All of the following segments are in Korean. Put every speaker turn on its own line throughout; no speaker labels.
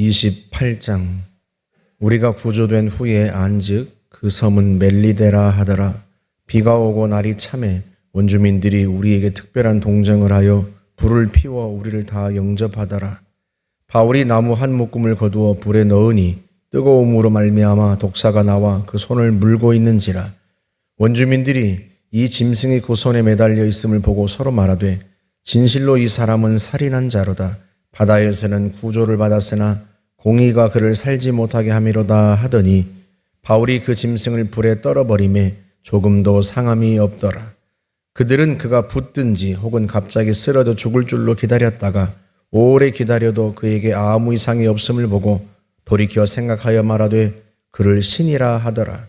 28장. 우리가 구조된 후에 안즉 그 섬은 멜리데라 하더라. 비가 오고 날이 참해 원주민들이 우리에게 특별한 동정을 하여 불을 피워 우리를 다 영접하더라. 바울이 나무 한 묶음을 거두어 불에 넣으니 뜨거움으로 말미암아 독사가 나와 그 손을 물고 있는지라. 원주민들이 이 짐승이 그 손에 매달려 있음을 보고 서로 말하되 진실로 이 사람은 살인한 자로다. 바다에서는 구조를 받았으나 공의가 그를 살지 못하게 함이로다 하더니 바울이 그 짐승을 불에 떨어버리매 조금도 상함이 없더라. 그들은 그가 붙든지 혹은 갑자기 쓰러져 죽을 줄로 기다렸다가 오래 기다려도 그에게 아무 이상이 없음을 보고 돌이켜 생각하여 말하되 그를 신이라 하더라.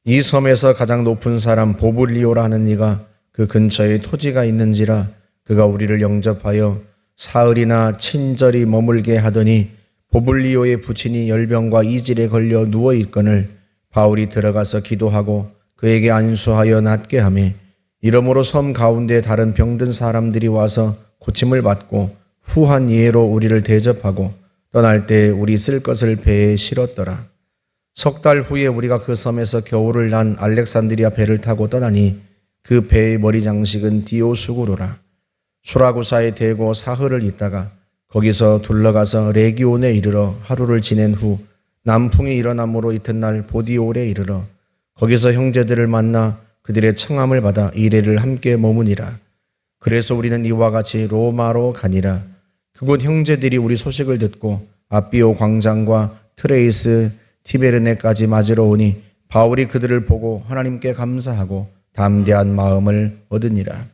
이 섬에서 가장 높은 사람 보블리오라 하는 이가 그 근처에 토지가 있는지라 그가 우리를 영접하여 사흘이나 친절히 머물게 하더니 보블리오의 부친이 열병과 이질에 걸려 누워있거늘 바울이 들어가서 기도하고 그에게 안수하여 낫게 하매 이러므로 섬 가운데 다른 병든 사람들이 와서 고침을 받고 후한 예로 우리를 대접하고 떠날 때 우리 쓸 것을 배에 실었더라. 석 달 후에 우리가 그 섬에서 겨울을 난 알렉산드리아 배를 타고 떠나니 그 배의 머리 장식은 디오수구로라. 수라구사에 대고 사흘을 있다가 거기서 둘러가서 레기온에 이르러 하루를 지낸 후 남풍이 일어남으로 이튿날 보디올에 이르러 거기서 형제들을 만나 그들의 청함을 받아 이레를 함께 머무니라. 그래서 우리는 이와 같이 로마로 가니라. 그곳 형제들이 우리 소식을 듣고 아비오 광장과 트레이스 티베르네까지 맞으러 오니 바울이 그들을 보고 하나님께 감사하고 담대한 마음을 얻으니라.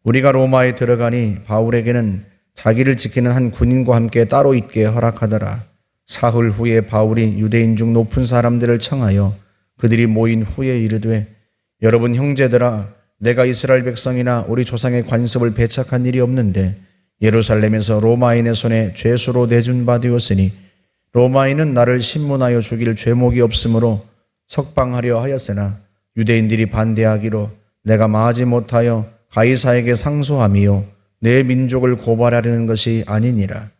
우리가 로마에 들어가니 바울에게는 자기를 지키는 한 군인과 함께 따로 있게 허락하더라. 사흘 후에 바울이 유대인 중 높은 사람들을 청하여 그들이 모인 후에 이르되 여러분 형제들아, 내가 이스라엘 백성이나 우리 조상의 관습을 배척한 일이 없는데 예루살렘에서 로마인의 손에 죄수로 내준 바 되었으니 로마인은 나를 신문하여 죽일 죄목이 없으므로 석방하려 하였으나 유대인들이 반대하기로 내가 마하지 못하여 가이사에게 상소함이요 내 민족을 고발하려는 것이 아니니라.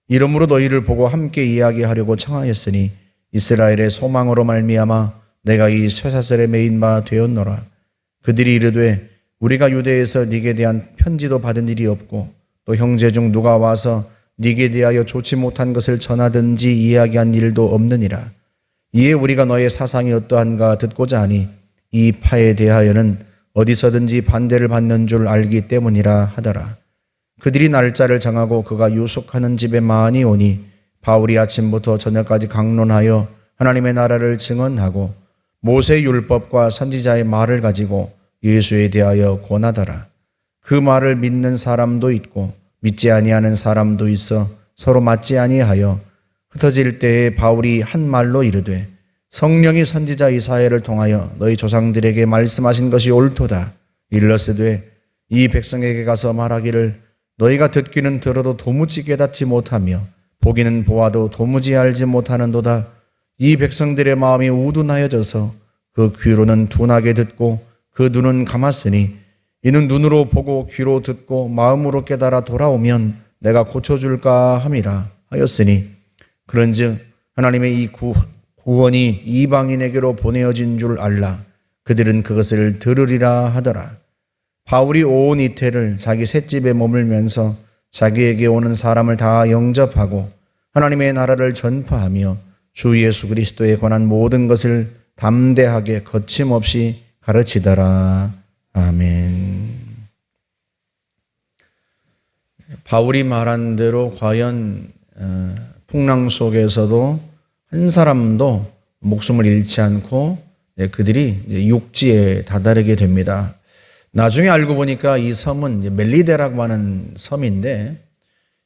이러므로 너희를 보고 함께 이야기하려고 청하였으니 이스라엘의 소망으로 말미암아 내가 이 쇠사슬에 매인 바 되었노라. 그들이 이르되 우리가 유대에서 네게 대한 편지도 받은 일이 없고 또 형제 중 누가 와서 네게 대하여 좋지 못한 것을 전하든지 이야기한 일도 없느니라. 이에 우리가 너의 사상이 어떠한가 듣고자 하니 이 파에 대하여는 어디서든지 반대를 받는 줄 알기 때문이라 하더라. 그들이 날짜를 정하고 그가 유숙하는 집에 많이 오니 바울이 아침부터 저녁까지 강론하여 하나님의 나라를 증언하고 모세 율법과 선지자의 말을 가지고 예수에 대하여 권하더라. 그 말을 믿는 사람도 있고 믿지 아니하는 사람도 있어 서로 맞지 아니하여 흩어질 때에 바울이 한 말로 이르되 성령이 선지자 이사야를 통하여 너희 조상들에게 말씀하신 것이 옳도다. 일러스되 이 백성에게 가서 말하기를 너희가 듣기는 들어도 도무지 깨닫지 못하며 보기는 보아도 도무지 알지 못하는도다. 이 백성들의 마음이 우둔하여져서 그 귀로는 둔하게 듣고 그 눈은 감았으니 이는 눈으로 보고 귀로 듣고 마음으로 깨달아 돌아오면 내가 고쳐줄까 함이라 하였으니 그런즉 하나님의 이 구원이 이방인에게로 보내어진 줄 알라. 그들은 그것을 들으리라 하더라. 바울이 온 이태를 자기 셋집에 머물면서 자기에게 오는 사람을 다 영접하고 하나님의 나라를 전파하며 주 예수 그리스도에 관한 모든 것을 담대하게 거침없이 가르치더라. 아멘. 바울이 말한 대로 과연 풍랑 속에서도 한 사람도 목숨을 잃지 않고 그들이 육지에 다다르게 됩니다. 나중에 알고 보니까 이 섬은 멜리데라고 하는 섬인데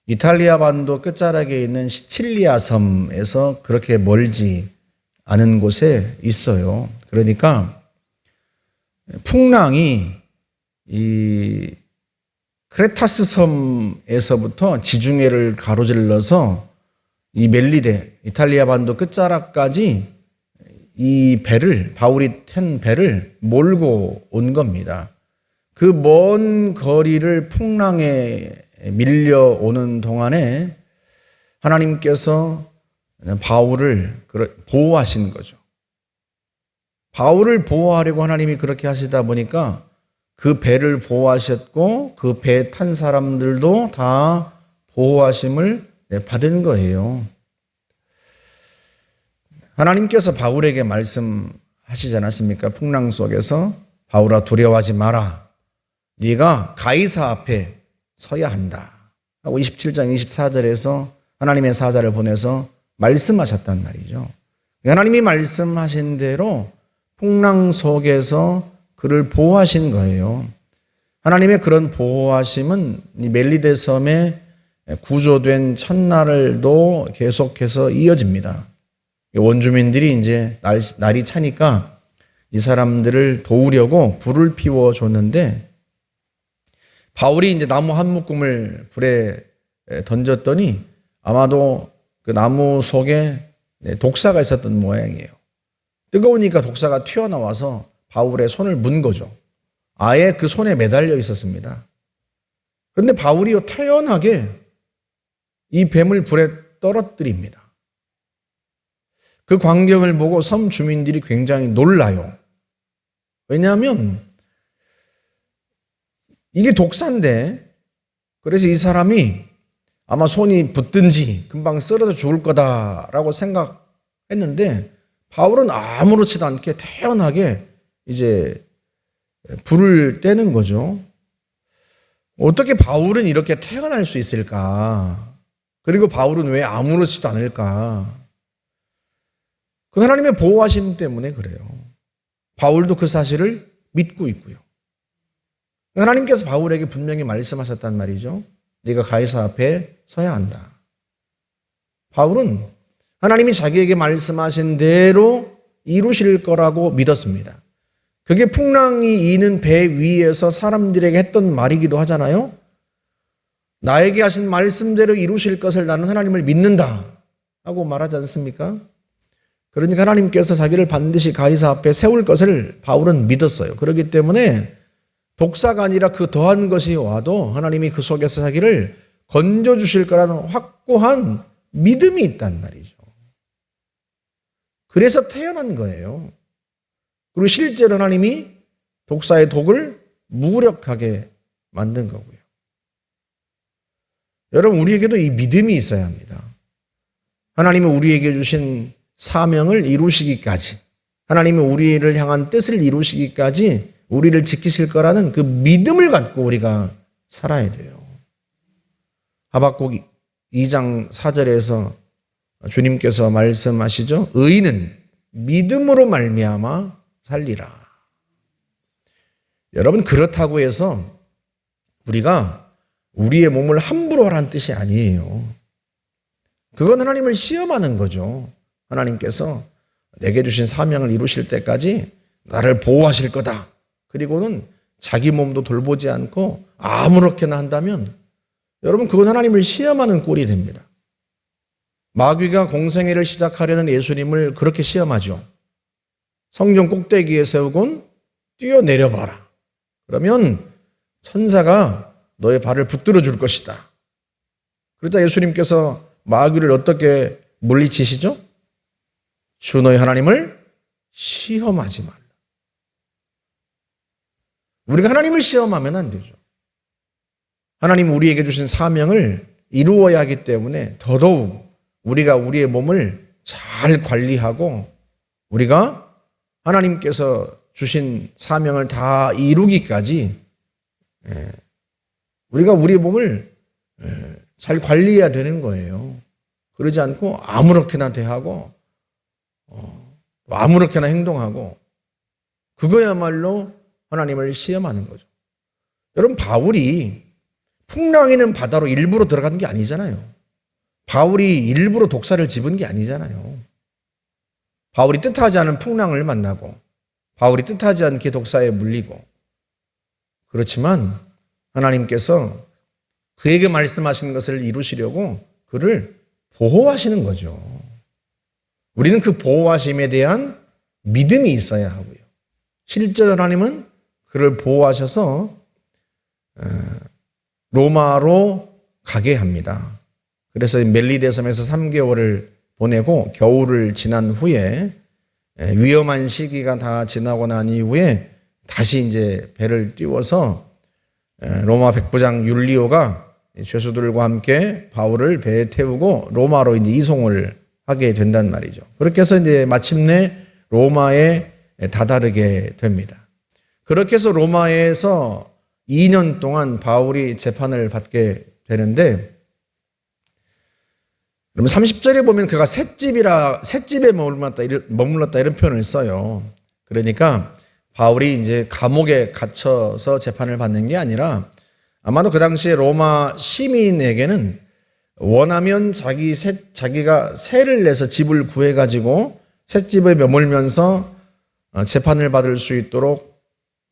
이탈리아 반도 끝자락에 있는 시칠리아 섬에서 그렇게 멀지 않은 곳에 있어요. 그러니까 풍랑이 이 크레타스 섬에서부터 지중해를 가로질러서 이 멜리데, 이탈리아 반도 끝자락까지 이 배를, 바울이 탄 배를 몰고 온 겁니다. 그 먼 거리를 풍랑에 밀려오는 동안에 하나님께서 바울을 보호하신 거죠. 바울을 보호하려고 하나님이 그렇게 하시다 보니까 그 배를 보호하셨고 그 배에 탄 사람들도 다 보호하심을 받은 거예요. 하나님께서 바울에게 말씀하시지 않았습니까? 풍랑 속에서 바울아 두려워하지 마라. 네가 가이사 앞에 서야 한다. 하고 27장 24절에서 하나님의 사자를 보내서 말씀하셨단 말이죠. 하나님이 말씀하신 대로 풍랑 속에서 그를 보호하신 거예요. 하나님의 그런 보호하심은 이 멜리데 섬에 구조된 첫날도 계속해서 이어집니다. 원주민들이 이제 날이 차니까 이 사람들을 도우려고 불을 피워줬는데 바울이 이제 나무 한 묶음을 불에 던졌더니 아마도 그 나무 속에 독사가 있었던 모양이에요. 뜨거우니까 독사가 튀어나와서 바울의 손을 문 거죠. 아예 그 손에 매달려 있었습니다. 그런데 바울이 태연하게 이 뱀을 불에 떨어뜨립니다. 그 광경을 보고 섬 주민들이 굉장히 놀라요. 왜냐하면 이게 독사인데, 그래서 이 사람이 아마 손이 붙든지 금방 쓰러져 죽을 거다라고 생각했는데 바울은 아무렇지도 않게 태연하게 이제 불을 떼는 거죠. 어떻게 바울은 이렇게 태어날 수 있을까? 그리고 바울은 왜 아무렇지도 않을까? 그 하나님의 보호하심 때문에 그래요. 바울도 그 사실을 믿고 있고요. 하나님께서 바울에게 분명히 말씀하셨단 말이죠. 네가 가이사 앞에 서야 한다. 바울은 하나님이 자기에게 말씀하신 대로 이루실 거라고 믿었습니다. 그게 풍랑이 이는 배 위에서 사람들에게 했던 말이기도 하잖아요. 나에게 하신 말씀대로 이루실 것을 나는 하나님을 믿는다 하고 말하지 않습니까? 그러니까 하나님께서 자기를 반드시 가이사 앞에 세울 것을 바울은 믿었어요. 그렇기 때문에 독사가 아니라 그 더한 것이 와도 하나님이 그 속에서 자기를 건져주실 거라는 확고한 믿음이 있단 말이죠. 그래서 태어난 거예요. 그리고 실제로 하나님이 독사의 독을 무력하게 만든 거고요. 여러분, 우리에게도 이 믿음이 있어야 합니다. 하나님이 우리에게 주신 사명을 이루시기까지, 하나님이 우리를 향한 뜻을 이루시기까지 우리를 지키실 거라는 그 믿음을 갖고 우리가 살아야 돼요. 하박국 2장 4절에서 주님께서 말씀하시죠. 의인은 믿음으로 말미암아 살리라. 여러분, 그렇다고 해서 우리가 우리의 몸을 함부로 하라는 뜻이 아니에요. 그건 하나님을 시험하는 거죠. 하나님께서 내게 주신 사명을 이루실 때까지 나를 보호하실 거다. 그리고는 자기 몸도 돌보지 않고 아무렇게나 한다면 여러분, 그건 하나님을 시험하는 꼴이 됩니다. 마귀가 공생애를 시작하려는 예수님을 그렇게 시험하죠. 성전 꼭대기에 세우곤 뛰어내려봐라. 그러면 천사가 너의 발을 붙들어 줄 것이다. 그러자 예수님께서 마귀를 어떻게 물리치시죠? 주 너의 하나님을 시험하지 말라. 우리가 하나님을 시험하면 안 되죠. 하나님 우리에게 주신 사명을 이루어야 하기 때문에 더더욱 우리가 우리의 몸을 잘 관리하고 우리가 하나님께서 주신 사명을 다 이루기까지 우리가 우리의 몸을 잘 관리해야 되는 거예요. 그러지 않고 아무렇게나 대하고 아무렇게나 행동하고 그거야말로 하나님을 시험하는 거죠. 여러분, 바울이 풍랑이는 바다로 일부러 들어간 게 아니잖아요. 바울이 일부러 독사를 집은 게 아니잖아요. 바울이 뜻하지 않은 풍랑을 만나고 바울이 뜻하지 않게 독사에 물리고 그렇지만 하나님께서 그에게 말씀하신 것을 이루시려고 그를 보호하시는 거죠. 우리는 그 보호하심에 대한 믿음이 있어야 하고요. 실제로 하나님은 그를 보호하셔서 로마로 가게 합니다. 그래서 멜리데 섬에서 3개월을 보내고 겨울을 지난 후에 위험한 시기가 다 지나고 난 이후에 다시 이제 배를 띄워서 로마 백부장 율리오가 죄수들과 함께 바울을 배에 태우고 로마로 이제 이송을 하게 된단 말이죠. 그렇게 해서 이제 마침내 로마에 다다르게 됩니다. 그렇게 해서 로마에서 2년 동안 바울이 재판을 받게 되는데, 그러면 30절에 보면 그가 셋집에 머물렀다 이런 표현을 써요. 그러니까 바울이 이제 감옥에 갇혀서 재판을 받는 게 아니라 아마도 그 당시에 로마 시민에게는 원하면 자기가 세를 내서 집을 구해가지고 셋집에 머물면서 재판을 받을 수 있도록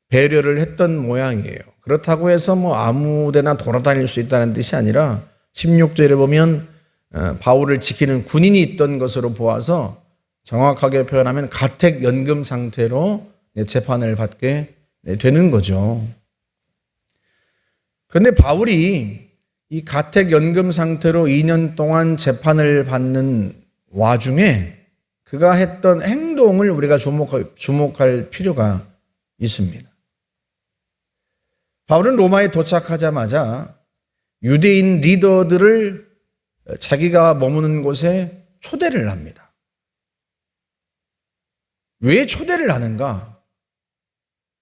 배려를 했던 모양이에요. 그렇다고 해서 뭐 아무데나 돌아다닐 수 있다는 뜻이 아니라 16절에 보면 바울을 지키는 군인이 있던 것으로 보아서 정확하게 표현하면 가택 연금 상태로 재판을 받게 되는 거죠. 그런데 바울이 이 가택 연금 상태로 2년 동안 재판을 받는 와중에 그가 했던 행동을 우리가 주목할 필요가 있습니다. 바울은 로마에 도착하자마자 유대인 리더들을 자기가 머무는 곳에 초대를 합니다. 왜 초대를 하는가?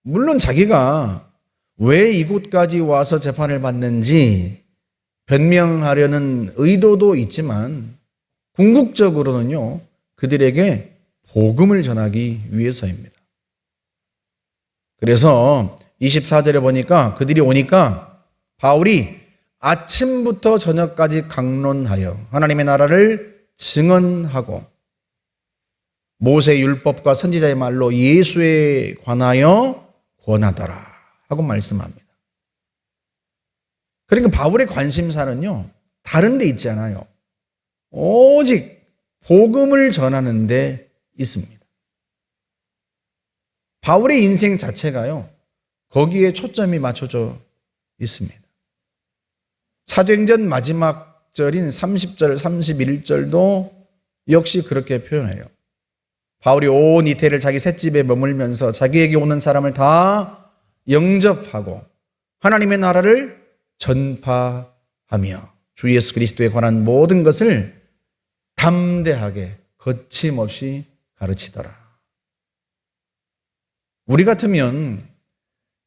물론 자기가 왜 이곳까지 와서 재판을 받는지 변명하려는 의도도 있지만 궁극적으로는요, 그들에게 복음을 전하기 위해서입니다. 그래서 24절에 보니까 그들이 오니까 바울이 아침부터 저녁까지 강론하여 하나님의 나라를 증언하고 모세 율법과 선지자의 말로 예수에 관하여 권하더라 하고 말씀합니다. 그러니까 바울의 관심사는요, 다른 데 있지 않아요. 오직 복음을 전하는 데 있습니다. 바울의 인생 자체가요, 거기에 초점이 맞춰져 있습니다. 사도행전 마지막 절인 30절, 31절도 역시 그렇게 표현해요. 바울이 온 이태를 자기 셋집에 머물면서 자기에게 오는 사람을 다 영접하고 하나님의 나라를 전파하며 주 예수 그리스도에 관한 모든 것을 담대하게 거침없이 가르치더라. 우리 같으면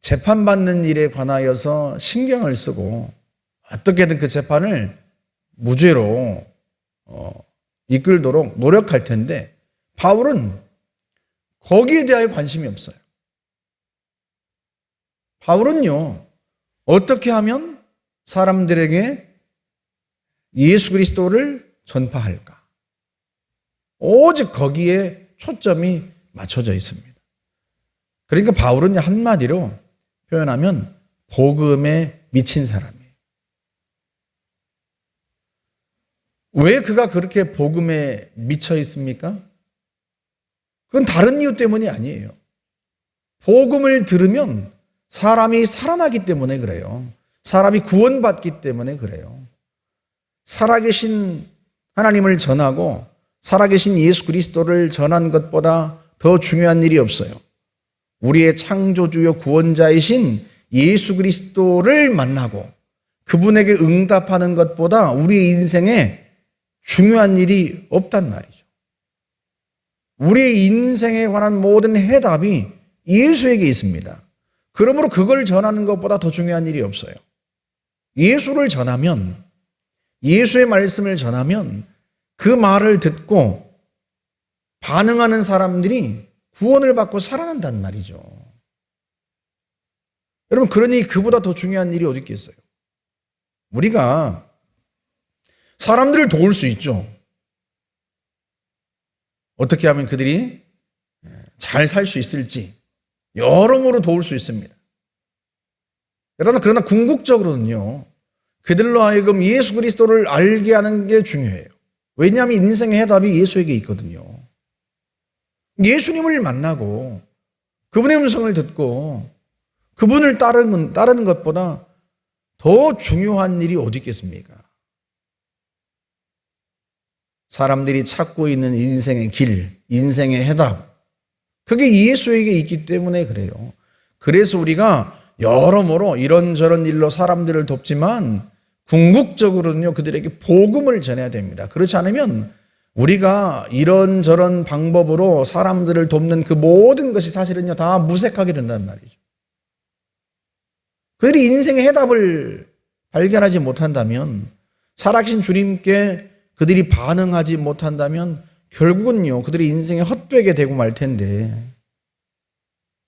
재판받는 일에 관하여서 신경을 쓰고 어떻게든 그 재판을 무죄로 이끌도록 노력할 텐데 바울은 거기에 대하여 관심이 없어요. 바울은요, 어떻게 하면 사람들에게 예수 그리스도를 전파할까? 오직 거기에 초점이 맞춰져 있습니다. 그러니까 바울은 한마디로 표현하면 복음에 미친 사람이에요. 왜 그가 그렇게 복음에 미쳐 있습니까? 그건 다른 이유 때문이 아니에요. 복음을 들으면 사람이 살아나기 때문에 그래요. 사람이 구원받기 때문에 그래요. 살아계신 하나님을 전하고 살아계신 예수 그리스도를 전한 것보다 더 중요한 일이 없어요. 우리의 창조주요 구원자이신 예수 그리스도를 만나고 그분에게 응답하는 것보다 우리의 인생에 중요한 일이 없단 말이죠. 우리의 인생에 관한 모든 해답이 예수에게 있습니다. 그러므로 그걸 전하는 것보다 더 중요한 일이 없어요. 예수를 전하면, 예수의 말씀을 전하면 그 말을 듣고 반응하는 사람들이 구원을 받고 살아난단 말이죠. 여러분, 그러니 그보다 더 중요한 일이 어디 있겠어요? 우리가 사람들을 도울 수 있죠. 어떻게 하면 그들이 잘 살 수 있을지 여러모로 도울 수 있습니다. 그러나 궁극적으로는요, 그들로 하여금 예수 그리스도를 알게 하는 게 중요해요. 왜냐하면 인생의 해답이 예수에게 있거든요. 예수님을 만나고 그분의 음성을 듣고 그분을 따르는 것보다 더 중요한 일이 어디 있겠습니까?
사람들이 찾고 있는 인생의 길, 인생의 해답, 그게 예수에게 있기 때문에 그래요. 그래서 우리가 여러모로 이런저런 일로 사람들을 돕지만 궁극적으로는요, 그들에게 복음을 전해야 됩니다. 그렇지 않으면 우리가 이런저런 방법으로 사람들을 돕는 그 모든 것이 사실은요, 다 무색하게 된다는 말이죠. 그들이 인생의 해답을 발견하지 못한다면, 살아계신 주님께 그들이 반응하지 못한다면 결국은요, 그들이 인생에 헛되게 되고 말 텐데,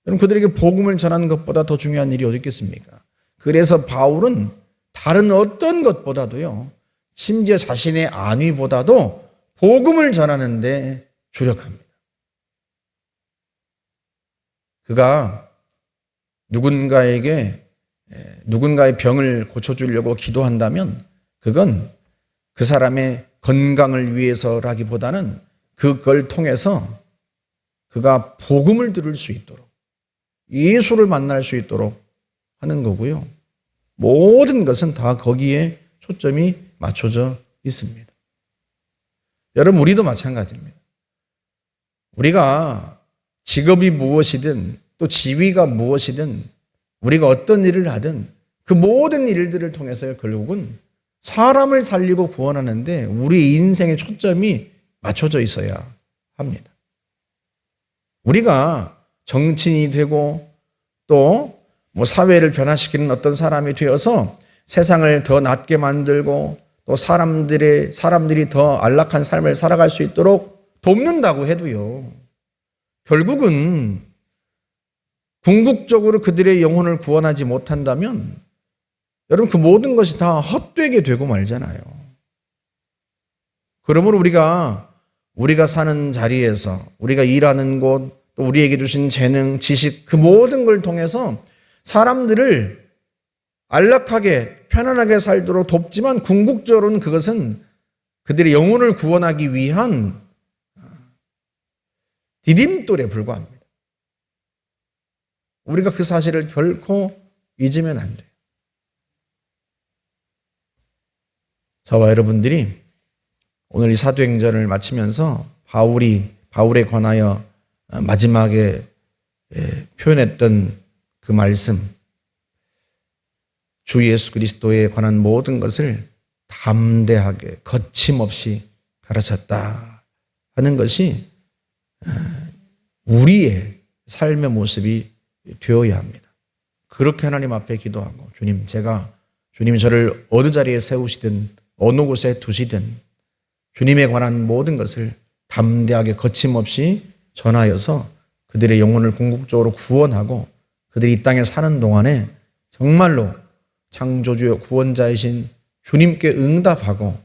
그럼 그들에게 복음을 전하는 것보다 더 중요한 일이 어디 있겠습니까? 그래서 바울은 다른 어떤 것보다도요, 심지어 자신의 안위보다도 복음을 전하는 데 주력합니다. 그가 누군가의 병을 고쳐주려고 기도한다면 그건 그 사람의 건강을 위해서라기보다는 그걸 통해서 그가 복음을 들을 수 있도록, 예수를 만날 수 있도록 하는 거고요. 모든 것은 다 거기에 초점이 맞춰져 있습니다. 여러분, 우리도 마찬가지입니다. 우리가 직업이 무엇이든 또 지위가 무엇이든 우리가 어떤 일을 하든 그 모든 일들을 통해서 결국은 사람을 살리고 구원하는데 우리 인생의 초점이 맞춰져 있어야 합니다. 우리가 정치인이 되고 또 사회를 변화시키는 어떤 사람이 되어서 세상을 더 낫게 만들고 또 사람들이 더 안락한 삶을 살아갈 수 있도록 돕는다고 해도요, 결국은 궁극적으로 그들의 영혼을 구원하지 못한다면 여러분, 그 모든 것이 다 헛되게 되고 말잖아요. 그러므로 우리가 사는 자리에서, 우리가 일하는 곳, 또 우리에게 주신 재능, 지식, 그 모든 걸 통해서 사람들을 안락하게 편안하게 살도록 돕지만 궁극적으로는 그것은 그들의 영혼을 구원하기 위한 디딤돌에 불과합니다. 우리가 그 사실을 결코 잊으면 안 돼요. 저와 여러분들이 오늘 이 사도행전을 마치면서 바울에 관하여 마지막에 표현했던 그 말씀, 주 예수 그리스도에 관한 모든 것을 담대하게 거침없이 가르쳤다 하는 것이 우리의 삶의 모습이 되어야 합니다. 그렇게 하나님 앞에 기도하고, 주님이 저를 어느 자리에 세우시든 어느 곳에 두시든 주님에 관한 모든 것을 담대하게 거침없이 전하여서 그들의 영혼을 궁극적으로 구원하고 그들이 이 땅에 사는 동안에 정말로 창조주 구원자이신 주님께 응답하고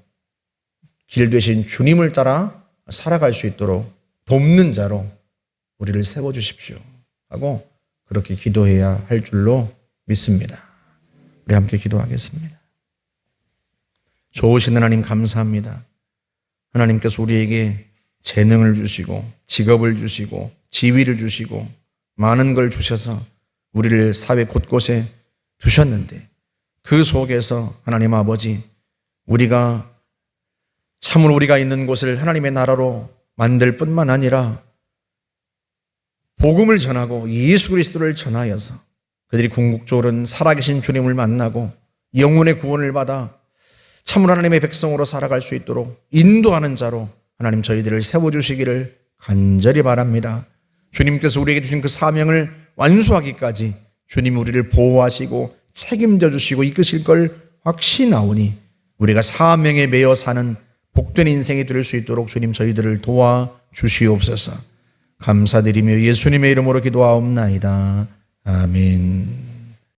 길 되신 주님을 따라 살아갈 수 있도록 돕는 자로 우리를 세워주십시오 하고 그렇게 기도해야 할 줄로 믿습니다. 우리 함께 기도하겠습니다. 좋으신 하나님, 감사합니다. 하나님께서 우리에게 재능을 주시고 직업을 주시고 지위를 주시고 많은 걸 주셔서 우리를 사회 곳곳에 두셨는데 그 속에서 하나님 아버지, 참으로 우리가 있는 곳을 하나님의 나라로 만들 뿐만 아니라 복음을 전하고 예수 그리스도를 전하여서 그들이 궁극적으로는 살아계신 주님을 만나고 영혼의 구원을 받아 참으로 하나님의 백성으로 살아갈 수 있도록 인도하는 자로 하나님 저희들을 세워주시기를 간절히 바랍니다. 주님께서 우리에게 주신 그 사명을 완수하기까지 주님이 우리를 보호하시고 책임져 주시고 이끄실 걸 확신하오니 우리가 사명에 매여 사는 복된 인생이 될 수 있도록 주님 저희들을 도와주시옵소서. 감사드리며 예수님의 이름으로 기도하옵나이다. 아멘.